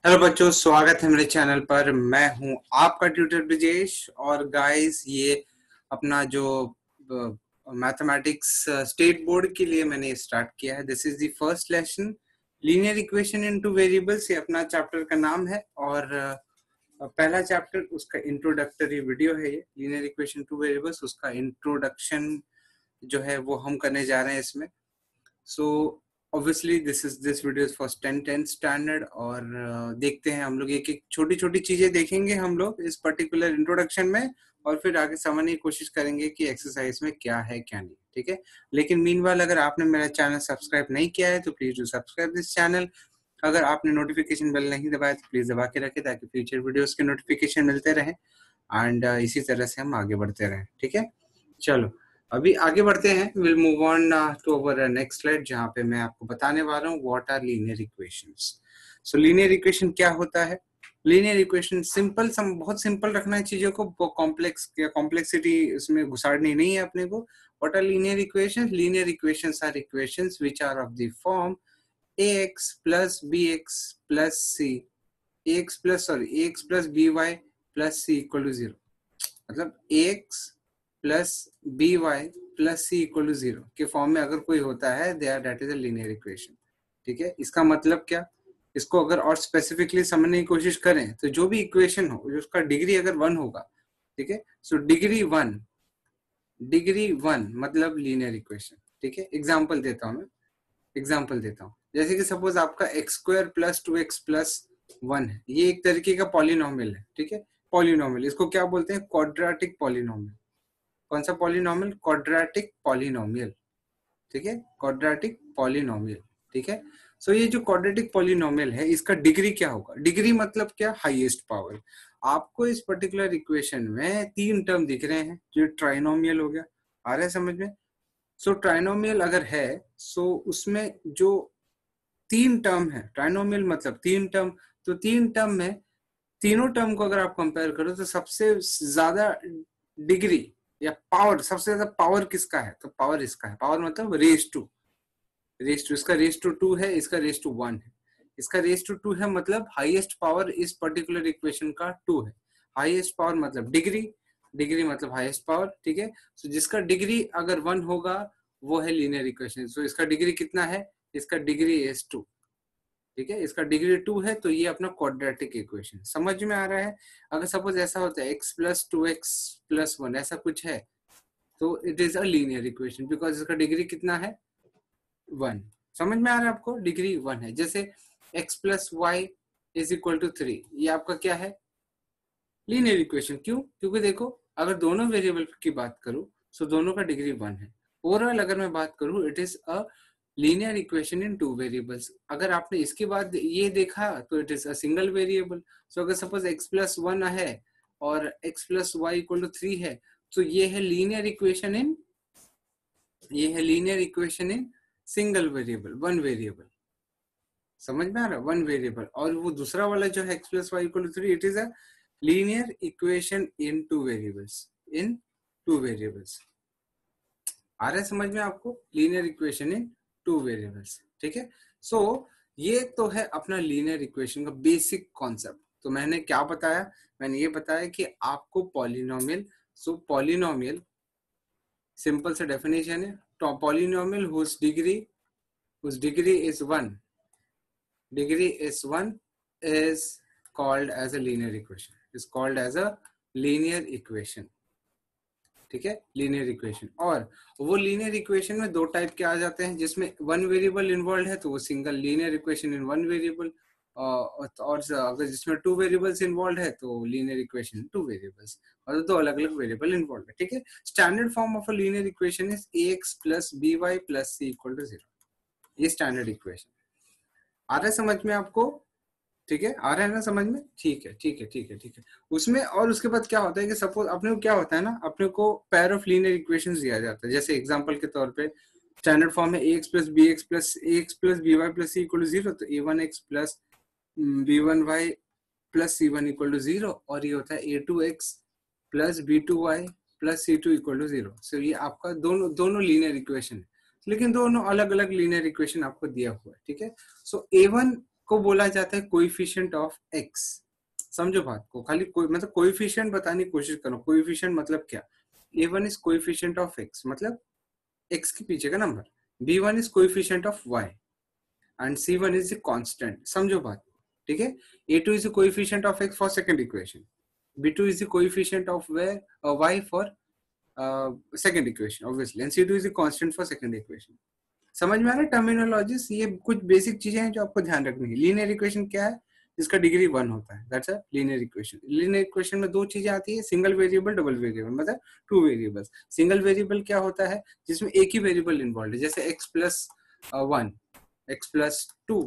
Hello बच्चों, स्वागत है मेरे चैनल पर। मैं हूं आपका ट्यूटर ब्रिजेश। और गाइस, ये अपना जो मैथमेटिक्स स्टेट बोर्ड के लिए मैंने स्टार्ट किया है। This is the first lesson, linear equation into variables. ये अपना चैप्टर का नाम है और पहला चैप्टर उसका इंट्रोडक्टरी वीडियो है। ये लीनियर इक्वेशन टू वेरिएबल्स, उसका इंट्रोडक्शन जो है वो हम करने जा रहे हैं इसमें। So obviously this video for 10th standard. और देखते हैं हम लोग एक एक छोटी छोटी चीजें देखेंगे हम लोग इस पर्टिकुलर इंट्रोडक्शन में, और फिर आगे समझने की कोशिश करेंगे कि एक्सरसाइज में क्या है क्या नहीं। ठीक है, लेकिन मीनवाइल अगर आपने मेरा चैनल सब्सक्राइब नहीं किया है तो please do subscribe this channel. अगर आपने नोटिफिकेशन बेल नहीं दबाया तो प्लीज दबा के रखें ताकि फ्यूचर वीडियोस के नोटिफिकेशन मिलते रहे एंड इसी तरह से हम आगे बढ़ते रहें। ठीक है, चलो अभी आगे बढ़ते हैं। Will move on to our next slide, जहां पे मैं आपको बताने वाला हूँ what are linear equations. So linear equation क्या होता है? लीनियर इक्वेशन सिंपल, बहुत सिंपल रखना है चीजों को, कॉम्प्लेक्स या कॉम्प्लेक्सिटी उसमें घुसाड़नी नहीं है अपने को। What are linear equations? Linear equations are equations which are of the form ax plus bx plus c ax plus by plus c equal to 0। मतलब ax plus B Y plus C equal to 0 के फॉर्म में अगर कोई होता है, that is a linear equation. ठीक है, इसका मतलब क्या? इसको अगर और स्पेसिफिकली समझने की कोशिश करें तो जो भी इक्वेशन हो उसका डिग्री अगर 1 होगा, ठीक है, सो डिग्री वन मतलब लीनियर इक्वेशन। ठीक है, एग्जाम्पल देता हूँ जैसे कि सपोज आपका x square plus 2x plus 1 है। ये एक तरीके का पॉलिनोमियल है। ठीक है, पॉलिनोमियल, इसको क्या बोलते हैं? Quadratic polynomial. कौन सा पॉलिनोमियल? Quadratic polynomial. ठीक है, क्वाड्रेटिक पॉलिनोमियल। ठीक है, सो ये जो क्वाड्रेटिक पॉलिनोमियल है इसका डिग्री क्या होगा? डिग्री मतलब क्या? Highest power. आपको इस पर्टिकुलर इक्वेशन में 3 टर्म दिख रहे हैं, जो ट्राइनोमियल हो गया। आ रहा है समझ में? सो ट्राइनोमियल अगर है, सो उसमें जो 3 टर्म है, ट्राइनोमियल मतलब 3 टर्म, तो 3 टर्म में तीनों टर्म को अगर आप कंपेयर करो तो सबसे ज्यादा डिग्री या पावर, सबसे ज्यादा पावर किसका है? तो पावर इसका है। पावर मतलब रेस टू, इसका रेस टू 2 है, इसका रेस टू 1 है। इसका रेस टू 2 है मतलब हाईएस्ट पावर इस पर्टिकुलर इक्वेशन का 2 है। हाईएस्ट पावर मतलब डिग्री मतलब हाईएस्ट पावर। ठीक है, सो जिसका डिग्री अगर 1 होगा वो है लीनियर इक्वेशन। सो इसका डिग्री कितना है? इसका डिग्री इज 2। ठीक है, इसका डिग्री 2 है, तो ये अपना क्वाड्रेटिक इक्वेशन समझ में आ रहा है। अगर सपोज ऐसा होता है x प्लस 2x प्लस 1 ऐसा कुछ है, तो it is a linear equation because इसका डिग्री कितना है? 1। समझ में आ रहा है आपको? डिग्री 1 है। जैसे x plus Y is equal to 3, ये आपका क्या है? Linear equation. क्यों? क्योंकि देखो, अगर दोनों वेरिएबल की बात करूं तो दोनों का डिग्री 1 है। ओवरऑल अगर मैं बात करूं, it is a linear equation in 2 variables. अगर आपने इसके बाद ये देखा तो it is a single variable. So अगर सपोज x प्लस 1 है और x plus Y equal to 3 है, तो ये है linear equation in single variable, 1 variable. समझ में आ रहा है? 1 वेरिएबल। और वो दूसरा वाला जो है x plus Y equal to 3, it is a linear equation in 2 variables. आ रहा है समझ में आपको? Linear equation in 2 variables. ठीक है, सो ये तो है अपना लीनियर इक्वेशन का बेसिक कॉन्सेप्ट। तो मैंने क्या बताया? मैंने ये बताया कि आपको पॉलिनोमियल, सो पॉलिनोमियल सिंपल से डेफिनेशन है, तो polynomial whose degree is 1 is called as a linear equation। ठीक है, लीनियर इक्वेशन। और वो लीनियर इक्वेशन में 2 टाइप के आ जाते हैं, जिसमें 1 वेरिएबल इन्वॉल्व है तो वो सिंगल लीनियर इक्वेशन इन 1 वेरिएबल, और अगर जिसमें 2 वेरिएबल्स इन्वॉल्व है तो लीनियर इक्वेशन 2 वेरिएबल्स, और 2 अलग अलग वेरिएबल इन्वॉल्व है। ठीक है, standard form of a linear equation is ax plus by plus c equal to 0। ये स्टैंडर्ड इक्वेशन। आ रहा है समझ में आपको? ठीक है, आ रहा है ना समझ में? ठीक है। उसमें और उसके बाद क्या होता है कि सपोज अपने को क्या होता है ना, अपने को पेयर ऑफ लीनियर इक्वेशंस दिया जाता है। जैसे एग्जांपल के तौर पे स्टैंडर्ड फॉर्म है ax plus bx plus ax plus by plus c equal to 0, तो a1x plus b1y plus c1 equal to 0, और ये होता है a2x plus b2y plus c2 equal to 0। So ये आपका दोनों लीनियर इक्वेशन है, लेकिन दोनों अलग अलग लीनियर इक्वेशन आपको दिया हुआ है। ठीक है, सो a1 को बोला जाता है कोएफिशिएंट ऑफ एक्स। समझो बात को, खाली कोई मतलब कोएफिशिएंट बताने की कोशिश करो। कोएफिशिएंट मतलब क्या? a1 is coefficient of x, मतलब x के पीछे का number. b1 is coefficient of y and c1 is the constant. समझो बात, ठीक है। a2 is the coefficient of x for second equation, b2 is the coefficient of y for second equation obviously, and c2 is the constant for second equation। समझ में आ रहा है terminologies? ये कुछ बेसिक चीजें हैं जो आपको ध्यान रखनी है। लीनियर इक्वेशन क्या है? जिसका डिग्री 1 होता है, that's a linear equation. Linear equation में दो चीजें आती है, सिंगल वेरिएबल, डबल वेरिएबल, मतलब टू वेरिएबल्स। सिंगल वेरिएबल क्या होता है? जिसमें एक ही वेरिएबल इन्वॉल्व है, जैसे x प्लस 1, x प्लस 2,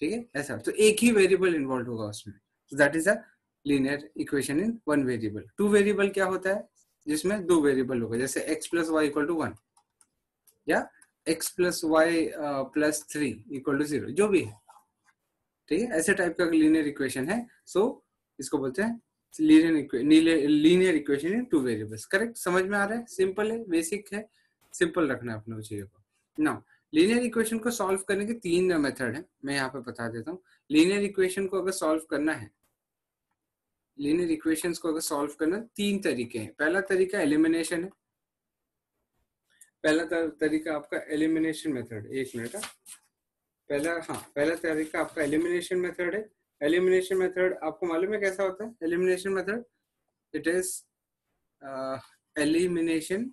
ठीक है, ऐसा। तो एक ही वेरिएबल इन्वॉल्व होगा उसमें, so that is a linear equation in one variable। Two variable क्या होता है? जिसमें दो वेरिएबल होगा, जैसे x plus Y equal to 1 या x plus Y plus 3 equal to 0, जो भी है, ठीक है। ऐसे टाइप का लीनियर इक्वेशन है, सो इसको बोलते हैं लीनियर इक्वेशन इन टू वेरिएबल्स। करेक्ट? समझ में आ रहा है? सिंपल है, बेसिक है, सिंपल रखना है अपने चीजों को। नाउ लीनियर इक्वेशन को सॉल्व करने के तीन मेथड है, मैं यहाँ पे बता देता हूँ। लीनियर इक्वेशन को अगर सॉल्व करना है, लीनियर इक्वेशंस को अगर सॉल्व करना, तीन तरीके हैं। पहला तरीका एलिमिनेशन है। पहला तरीका आपका एलिमिनेशन मेथड, एक मिनट, पहला तरीका आपका एलिमिनेशन मेथड है। एलिमिनेशन मेथड आपको मालूम है कैसा होता है? Elimination method, it is elimination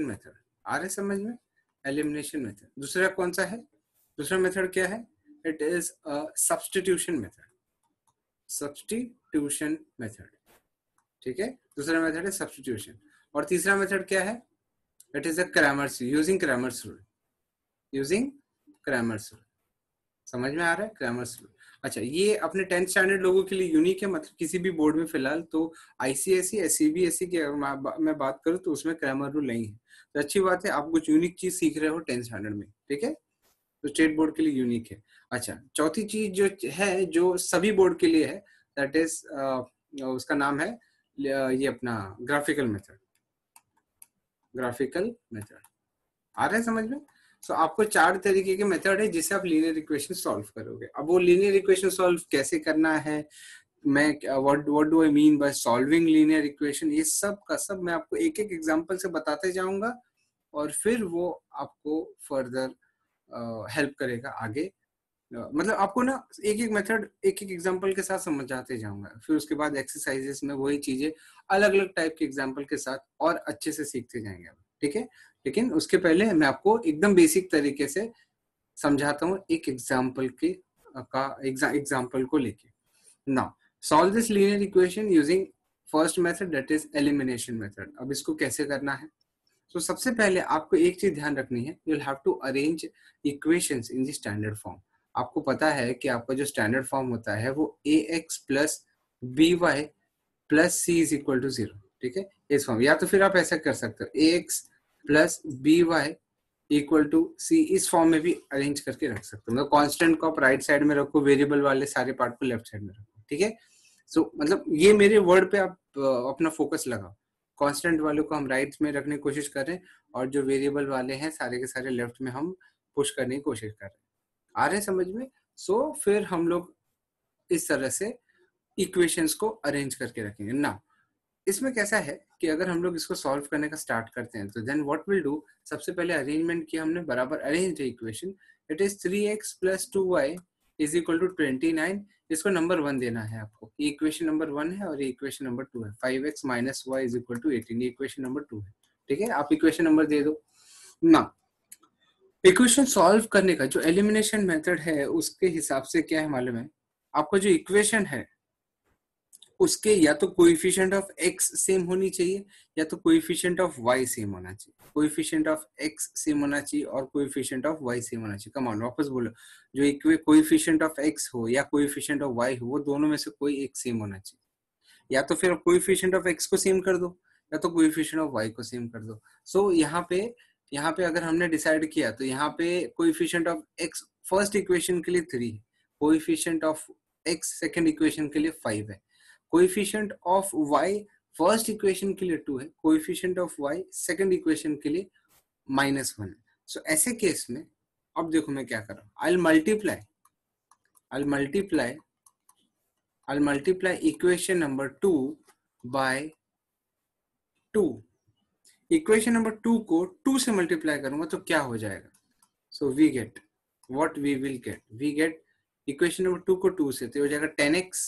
method. आ रहे समझ में? Elimination method. दूसरा कौन सा है? दूसरा मेथड क्या है? It is substitution method. Substitution method, ठीक है। दूसरा मेथड है सब्स्टिट्यूशन। और तीसरा मेथड क्या है? It is a Cramer's, using Cramer's rule. Using Cramer's rule, समझ में आ रहा है? Cramer's rule. अच्छा, ये अपने 10th स्टैंडर्ड लोगों के लिए यूनिक है, मतलब किसी भी बोर्ड में फिलहाल तो आईसीएसई, सीबीएसई की मैं बात करूँ तो उसमें क्रैमर रूल नहीं है। तो अच्छी बात है, आप कुछ यूनिक चीज सीख रहे हो 10th स्टैंडर्ड में, ठीक है। तो स्टेट बोर्ड के लिए यूनिक है। अच्छा, चौथी चीज जो है, जो सभी बोर्ड के लिए है, दैट इज उसका नाम है ये अपना ग्राफिकल मेथड। ग्राफिकल मेथड आ रहा है समझ में? सो आपको चार तरीके के मेथड है जिससे आप लीनियर इक्वेशन सॉल्व करोगे। अब वो लीनियर इक्वेशन सॉल्व कैसे करना है, मैं what do I mean by solving linear equation, ये सब का सब मैं आपको एक एक एग्जांपल से बताते जाऊंगा, और फिर वो आपको फर्दर हेल्प करेगा आगे। मतलब आपको ना एक एक मेथड एक एक एग्जांपल के साथ समझाते जाऊंगा, फिर उसके बाद एक्सरसाइजेस में वही चीजें अलग अलग टाइप के एग्जांपल के साथ और अच्छे से सीखते जाएंगे, ठीक है। लेकिन उसके पहले मैं आपको एकदम बेसिक तरीके से समझाता हूँ एक एग्जांपल के एग्जांपल को लेके। Now solve this linear equation using first method, that is elimination method. अब इसको कैसे करना है? तो सबसे पहले आपको एक चीज ध्यान रखनी है, you will have to arrange equations in the standard form. आपको पता है कि आपका जो स्टैंडर्ड फॉर्म होता है वो ax plus by plus c is equal to 0, ठीक है, इस फॉर्म। या तो फिर आप ऐसा कर सकते हो, ax plus by equal to c, इस फॉर्म में भी अरेंज करके रख सकते हो। मतलब कांस्टेंट को आप राइट साइड में रखो, वेरिएबल वाले सारे पार्ट को लेफ्ट साइड में रखो, ठीक है। सो मतलब ये मेरे वर्ड पे आप अपना फोकस लगाओ। कांस्टेंट वालों को हम राइट में रखने की कोशिश कर रहे हैं, और जो वेरिएबल वाले हैं सारे के सारे लेफ्ट में हम पुश करने की कोशिश कर रहे हैं। आ रहे हैं समझ में? सो फिर हम लोग इस तरह से इक्वेशंस को अरेंज करके रखेंगे ना। इसमें कैसा है कि अगर हम लोग इसको सॉल्व करने का स्टार्ट करते हैं, तो देन व्हाट विल डू, सबसे पहले अरेंजमेंट किया हमने, बराबर अरेंज है equation. It is 3x plus 2y is equal to 29। इसको नंबर 1 देना है आपको। ये इक्वेशन नंबर 1 है और ये इक्वेशन नंबर 2 है। 5x minus y is equal to 18, ये इक्वेशन नंबर 2 है, ठीक है। आप इक्वेशन नंबर दे दो ना। इक्वेशन सॉल्व करने का जो एलिमिनेशन मेथड है, उसके हिसाब से क्या है मालूम है, आपका जो इक्वेशन है उसके या तो कोएफिशिएंट ऑफ x सेम होनी चाहिए, या तो कोएफिशिएंट ऑफ y सेम होना चाहिए। कोएफिशिएंट ऑफ x सेम होना चाहिए और कोएफिशिएंट ऑफ y सेम होना चाहिए। कम ऑन, वापस बोलो, जो कोएफिशिएंट ऑफ x हो या कोएफिशिएंट ऑफ y हो, वो दोनों में से कोई एक सेम होना चाहिए। या तो फिर कोएफिशिएंट ऑफ x को सेम कर दो, या तो कोएफिशिएंट ऑफ y को सेम कर दो। सो यहाँ पे अगर हमने डिसाइड किया, तो यहाँ पे coefficient of x first equation के लिए 3 है, coefficient of x second equation के लिए 5 है, coefficient of y first equation के लिए 2 है, coefficient of y second equation के लिए -1 है। सो ऐसे केस में अब देखो मैं क्या कर रहा हूँ, I'll multiply equation number 2 by 2. Equation number 2 को 2 से मल्टीप्लाई करूंगा तो क्या हो जाएगा? So we get what we get equation number 2 को 2 से तो हो जाएगा 10x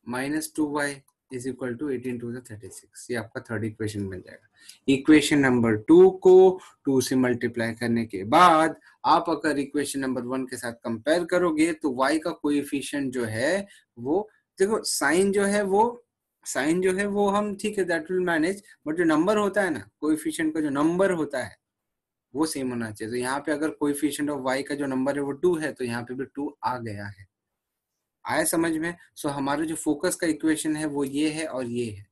minus 2y is equal to 18 to the 36. ये आपका थर्ड इक्वेशन बन जाएगा. इक्वेशन नंबर 2 को 2 से मल्टीप्लाई करने के बाद आप अगर इक्वेशन नंबर 1 के साथ कंपेयर करोगे तो y का कोएफिशिएंट जो है वो देखो, साइन जो है वो हम ठीक है दैट विल मैनेज, बट जो नंबर होता है ना, कोएफिशिएंट का जो नंबर होता है वो सेम होना चाहिए. तो यहाँ पे अगर कोएफिशिएंट ऑफ y का जो नंबर है वो 2 है तो यहाँ पे भी 2 आ गया है. आया समझ में? सो हमारा जो फोकस का इक्वेशन है वो ये है और ये है.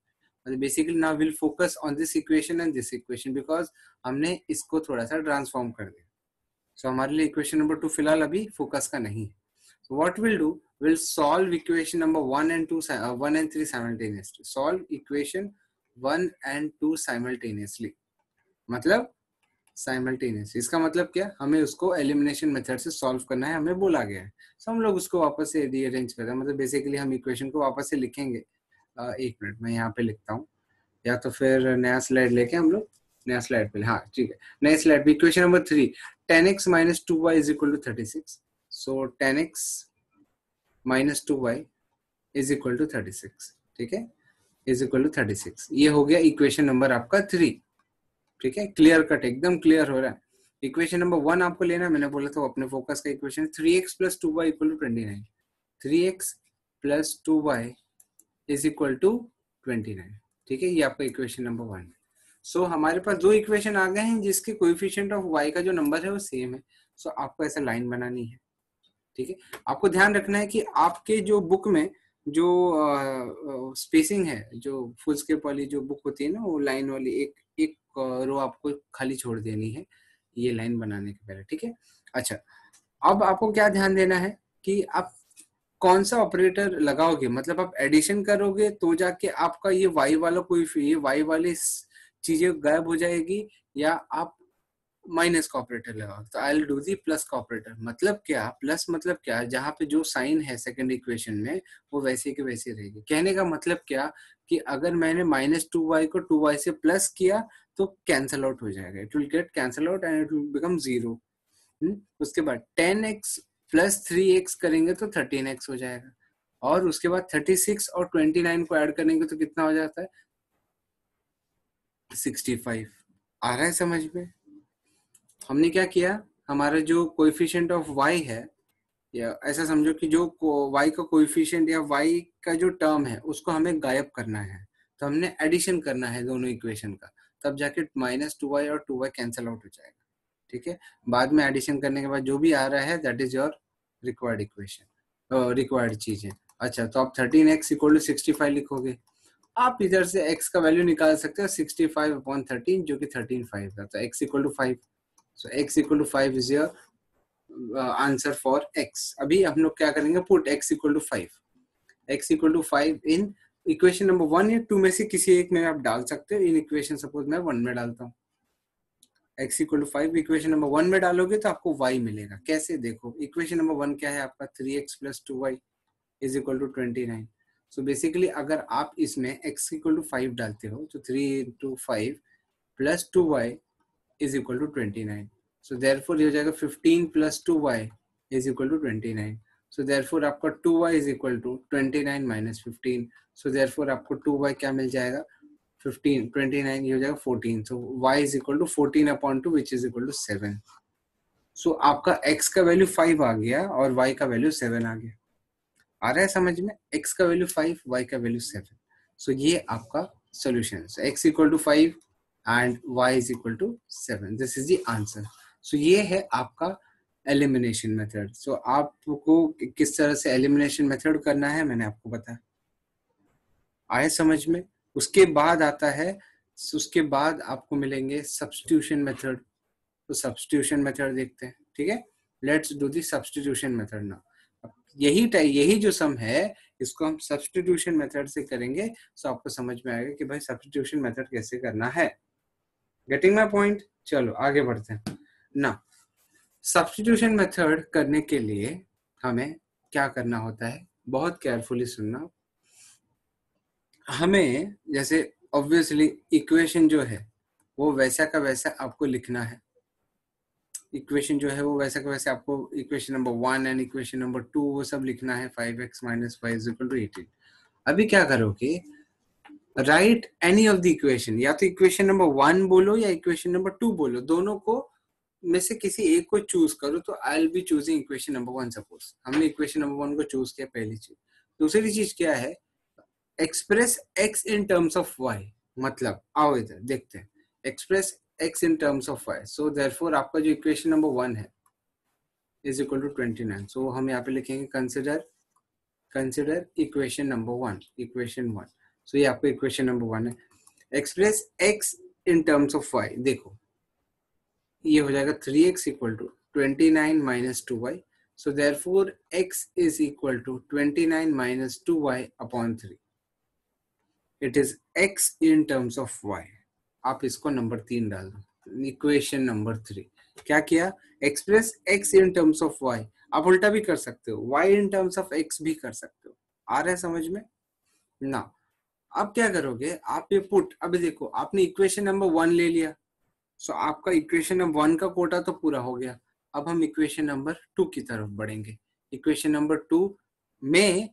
मतलब basically now will focus on this equation and this equation because हमने इसको थोड़ा सा ट्रांसफॉर्म कर दिया. सो हमारे लिए इक्वेशन नंबर 2 फिलहाल अभी फोकस का नहीं है. So what we'll do, we'll solve equation number 1 and 3 simultaneously. Solve equation 1 and 2 simultaneously. मतलब simultaneously. इसका मतलब क्या? हमें उसको एलिमिनेशन मेथड से सॉल्व करना है, हमें बोला गया है. So हम लोग उसको वापस से रीअरेंज कर रहे हैं. मतलब बेसिकली हम इक्वेशन को वापस से लिखेंगे. एक मिनट मैं यहाँ पे लिखता हूँ, या तो फिर नया स्लाइड लेके हम लोग नया स्लाइड पे. हाँ ठीक है, नए स्लाइड पे equation number 3 10x minus 2y is equal to 36. So 10x minus 2y is equal to 36. ठीक है, is equal to 36. ये हो गया इक्वेशन नंबर आपका 3. ठीक है, क्लियर कट, एकदम क्लियर हो रहा है. इक्वेशन नंबर 1 आपको लेना, मैंने बोला था अपने फोकस का equation 3x plus 2y equal to 29. 3x plus 2y is equal to 29. ठीक है, ये आपका इक्वेशन नंबर 1 है. सो हमारे पास दो इक्वेशन आ गए हैं जिसके कोएफिशिएंट ऑफ y का जो नंबर है वो सेम है. सो आपको ऐसा लाइन बनानी है. ठीक है, आपको ध्यान रखना है कि आपके जो बुक में जो स्पेसिंग है, जो फुल स्केप वाली जो बुक होती है ना, वो लाइन वाली एक एक रो आपको खाली छोड़ देनी है ये लाइन बनाने के पहले. ठीक है, अच्छा अब आपको क्या ध्यान देना है कि आप कौन सा ऑपरेटर लगाओगे. मतलब आप एडिशन करोगे तो जाके आपका ये y वाला ये y वाली चीजें गायब हो जाएगी, या आप माइनस का ऑपरेटर लगाओ. तो I will do the plus का ऑपरेटर. मतलब क्या, प्लस मतलब क्या, जहां पे जो साइन है सेकंड इक्वेशन में वो वैसे के वैसे रहेगी. कहने का मतलब क्या कि अगर मैंने माइनस 2y को 2y से प्लस किया तो कैंसल आउट हो जाएगा. It will get cancel out and it will become 0. उसके बाद 10x प्लस 3x करेंगे तो 13x हो जाएगा. और उसके बाद 36 और 29 को ऐड करेंगे तो कितना हो जाता है? 65. आ रहा है समझ में? हमने क्या किया, हमारा जो कोएफिशिएंट ऑफ y है, या ऐसा समझो कि जो y का कोएफिशिएंट या y का जो टर्म है उसको हमें गायब करना है. तो हमने एडिशन करना है दोनों इक्वेशन का, तब जाके माइनस 2y और 2y कैंसल आउट हो जाएगा. ठीक है, बाद में एडिशन करने के बाद जो भी आ रहा है that is your required equation, required चीजें. अच्छा, तो आप 13x इक्वल टू 65 लिखोगे. आप इधर से x का वैल्यू निकाल सकते हो 65 अपॉन 13 जो कि 13/5 था. तो x equal to 5. So x equal to 5 is your answer for x. अभी हम लोग क्या करेंगे, put x equal to 5. x equal to 5 in equation number 1 या 2 में से किसी एक में आप डाल सकते हो. इन इक्वेशन सपोज मैं 1 में डालता हूँ. x equal to 5 equation number 1 में डालोगे तो आपको y मिलेगा. कैसे? देखो, इक्वेशन नंबर 1 क्या है आपका, 3x plus 2y is equal to 29. So basically अगर आप इसमें x इक्वल टू 5 डालते हो तो 3 into 5 plus 2y is equal to 29. So therefore ये हो जाएगा 15 plus 2y is equal to 29. So therefore आपका 2y is equal to 29 minus 15. So therefore आपको 2y क्या मिल जाएगा, 15 29 ये हो जाएगा 14. So y is equal to 14 upon 2 which is equal to 7. So आपका x का वैल्यू 5 आ गया और y का वैल्यू 7 आ गया. आ रहा है समझ में? x का वैल्यू 5, y का वैल्यू 7. सो ये आपका सोल्यूशन है. x equal to 5 and y is equal to 7. This is the answer. So ये है आपका एलिमिनेशन मेथड. सो आपको किस तरह से एलिमिनेशन मेथड करना है मैंने आपको बताया. आए समझ में? उसके बाद आता है, उसके बाद आपको मिलेंगे सब्स्टिट्यूशन मेथड. तो सब्स्टिट्यूशन मेथड देखते हैं. ठीक है, let's do the substitution method now. यही जो सम है इसको हम सब्स्टिट्यूशन मेथड से करेंगे. सो आपको समझ में आएगा कि भाई सब्स्टिट्यूशन मेथड कैसे करना है. Getting my point? चलो आगे बढ़ते हैं ना. सब्स्टिट्यूशन मेथड करने के लिए हमें क्या करना होता है, बहुत केयरफुली सुनना। हमें जैसे ऑब्वियसली इक्वेशन जो है वो वैसा का वैसा आपको लिखना है। इक्वेशन जो है वो वैसा का वैसा आपको equation number 1 and equation number 2 वो सब लिखना है। 5x minus 5 is equal to 18। अभी क्या करोगे, right any of the equation, या तो इक्वेशन नंबर 1 बोलो या इक्वेशन नंबर 2 बोलो, दोनों को में से किसी एक को चूज करो। तो I will be choosing equation number 1। Suppose हमने इक्वेशन नंबर 1 को चूज किया, पहली चीज। दूसरी चीज क्या है, express x in terms of y। मतलब आओ इधर देखते हैं, express x in terms of y। So therefore आपका जो इक्वेशन नंबर 1 है इज इक्वल टू 29। सो हम यहाँ पे लिखेंगे consider equation number 1, equation 1। So ये आपका इक्वेशन नंबर 1 है। Express x in terms of y, देखो ये हो जाएगा 3x equal to 29 minus 2y। So therefore x is equal to 29 minus 2y upon 3। It is x in terms of y। आप इसको number 3 डाल दो, इक्वेशन नंबर 3। क्या किया, express x in terms of y। आप उल्टा भी कर सकते हो, y in terms of x भी कर सकते हो। आ रहा है समझ में ना। अब क्या करोगे, आप ये पुट, अभी देखो आपने इक्वेशन नंबर 1 ले लिया, सो आपका इक्वेशन नंबर 1 का कोटा तो पूरा हो गया। अब हम इक्वेशन नंबर 2 की तरफ बढ़ेंगे। इक्वेशन नंबर 2 में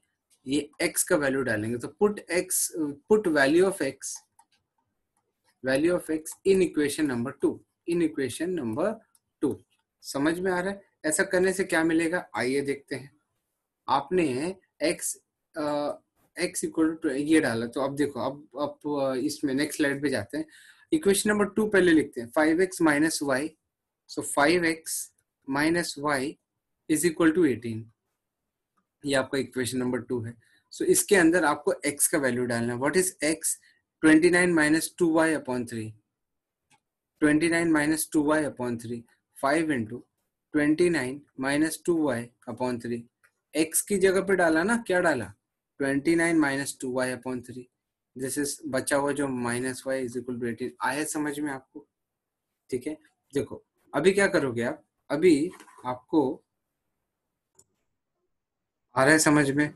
ये x का वैल्यू डालेंगे। तो put value of x in equation number 2, in equation number 2। समझ में आ रहा है। ऐसा करने से क्या मिलेगा, आइए देखते हैं। आपने x इक्वल टू ये डाला, तो अब देखो, अब इसमें नेक्स्ट स्लाइड पे जाते हैं। इक्वेशन नंबर 2 पहले लिखते हैं, 5x minus y. So 5x minus y is equal to 18। ये आपका इक्वेशन नंबर 2 है। सो इसके अंदर आपको x का वैल्यू डालना है। What is x, 29 minus 2y upon 3। 29 minus 2y upon 3, 5 into 29 minus 2y upon 3। x की जगह पे डाला ना, क्या डाला, 29 minus 2y upon 3। This is बचा हुआ जो minus y is equal to 18। आया समझ में आपको, ठीक है। देखो अभी क्या करोगे आप, अभी आपको आ रहा है समझ में।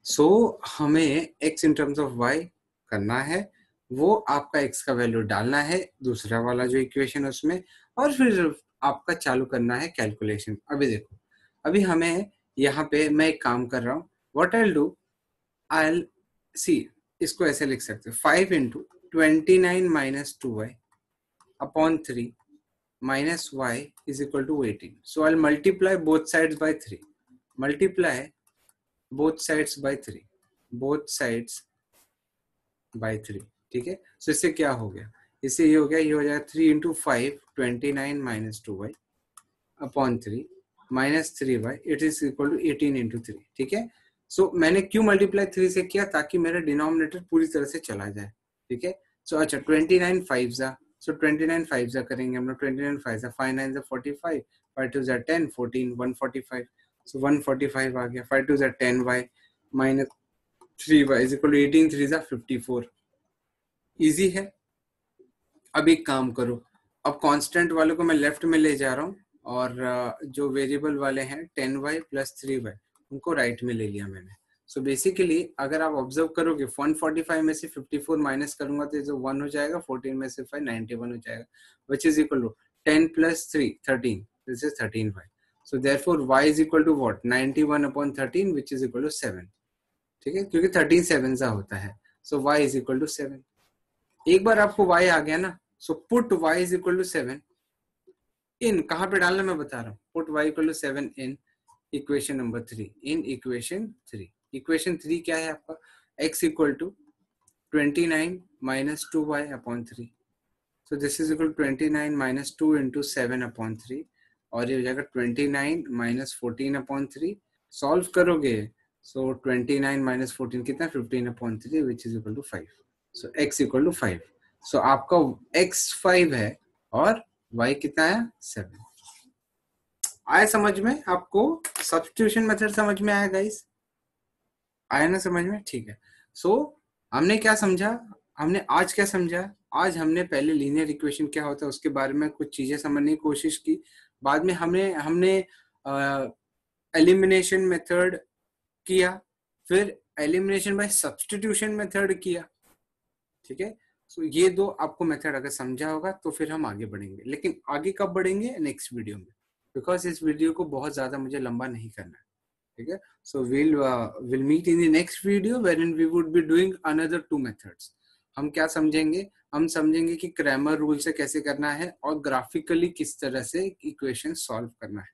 सो हमें x in terms of y करना है, वो आपका x का वैल्यू डालना है दूसरा वाला जो इक्वेशन है उसमें, और फिर आपका चालू करना है कैलकुलेशन। अभी देखो, अभी हमें यहाँ पे मैं एक काम कर रहा हूँ। What I will do, I will see, इसको ऐसे लिख सकते हो, 5 into 29 minus 2y upon 3 minus y is equal to 18. So I'll multiply both sides by 3. Multiply both sides by 3. Both sides by 3. ठीक है। So इससे क्या हो गया, इससे ये हो गया, ये हो जाएगा 3 into 5, 29 minus 2y upon 3 minus 3y, it is equal to 18 into 3। ठीक है। So मैंने क्यों मल्टीप्लाई 3 से किया, ताकि मेरा डिनोमिनेटर पूरी तरह से चला जाए। ठीक है। So अच्छा 29 5 जा, so 29 5 जा करेंगे हम लोग, 29 5 जा, 5 9 जा 45, 5 2 जा 10, 14 145। so 145 आ गया। 5 2 जा 10y minus 3y is equal to 18 3 जा 54। इजी है। अब एक काम करो, अब कांस्टेंट वालों को मैं लेफ्ट में ले जा रहा हूँ, और जो वेरिएबल वाले हैं 10y प्लस 3y उनको राइट में ले लिया मैंने। सो बेसिकली अगर आप ऑब्जर्व करोगे, 145 में से 54 माइनस करूंगा तो जो 1 हो जाएगा, 14 में से 5 91 हो जाएगा, which is equal to 10 plus 3 13। This is 13y। So therefore y is equal to what, 91 upon 13 which is equal to 7। ठीक है, क्योंकि 13 7 सा होता है। So y is equal to 7। एक बार आपको y आ गया ना, so put y is equal to 7 in, कहां पे डालना मैं बता रहा हूँ, put y equal to 7 in equation number 3, in equation 3। Equation 3 क्या है आपका, x equal to 29 minus 2y upon 3। So this is equal 29 minus 2 into 7 upon 3, और ये हो जाएगा 29 माइनस 14 अपॉन 3। सॉल्व करोगे, सो 29 माइनस 14 कितना, 15 upon 3 which is equal to 5। So x equal to 5। So आपका x 5 है और y कितना है, 7। आया समझ में आपको, सब्स्टिट्यूशन मेथड समझ में आया गाइस, आया ना समझ में, ठीक है। सो हमने क्या समझा, हमने आज क्या समझा, आज हमने पहले लीनियर इक्वेशन क्या होता है उसके बारे में कुछ चीजें समझने की कोशिश की। बाद में हमने एलिमिनेशन मेथड किया, फिर एलिमिनेशन बाय सब्स्टिट्यूशन मेथड किया, ठीक है। सो ये दो आपको मेथड अगर समझा होगा तो फिर हम आगे बढ़ेंगे, लेकिन आगे कब बढ़ेंगे, नेक्स्ट वीडियो में, बिकॉज इस वीडियो को बहुत ज्यादा मुझे लंबा नहीं करना है, ठीक है। सो we'll meet in the next video wherein we would be doing another 2 methods. हम क्या समझेंगे, हम समझेंगे कि क्रैमर रूल से कैसे करना है और ग्राफिकली किस तरह से इक्वेशन सॉल्व करना है।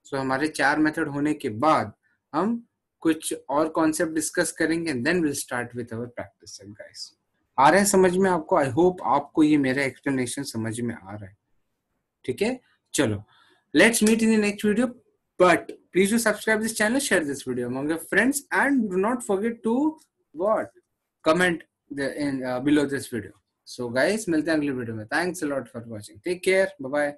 सो हमारे 4 मेथड होने के बाद हम कुछ और कॉन्सेप्ट डिस्कस करेंगे, then will start with our practice set guys. आ रहा है समझ में आपको? आई होप आपको ये मेरा एक्सप्लेनेशन समझ में आ रहा है, ठीक है। चलो, let's meet in the next video, but please do subscribe this channel, share this video among your friends, and do not forget to what, comment below this video. So guys, मिलते हैं अगली वीडियो में। Thanks a lot for watching. Take care. Bye bye.